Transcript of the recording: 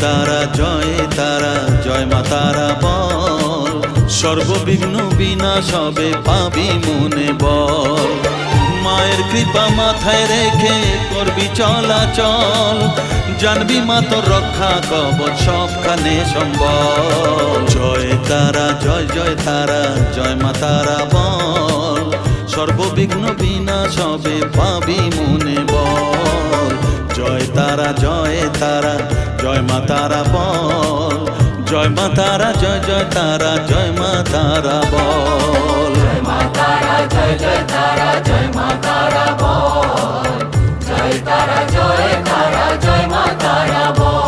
তারা জয় তারা জয় মা তারা বল, সর্ববিঘ্ন বিনাশ হবে পাবি মনে বল। মায়ের কৃপা মাথায় রেখে করবি চলাচল, জানবি মা তোর রক্ষা কবচ সবখানে সম্বল। জয় তারা জয় জয় তারা জয় মা তারা বল, সর্ববিঘ্ন বিনাশ হবে পাবি মনে বল। জয় তারা জয় তারা জয় মা তারা বল, জয় মা তারা জয় জয় তারা জয় মা তারা বল। জয় মা তারা জয় জয় তারা জয় মা তারা বল, জয় তারা জয় তারা জয় মা তারা বল।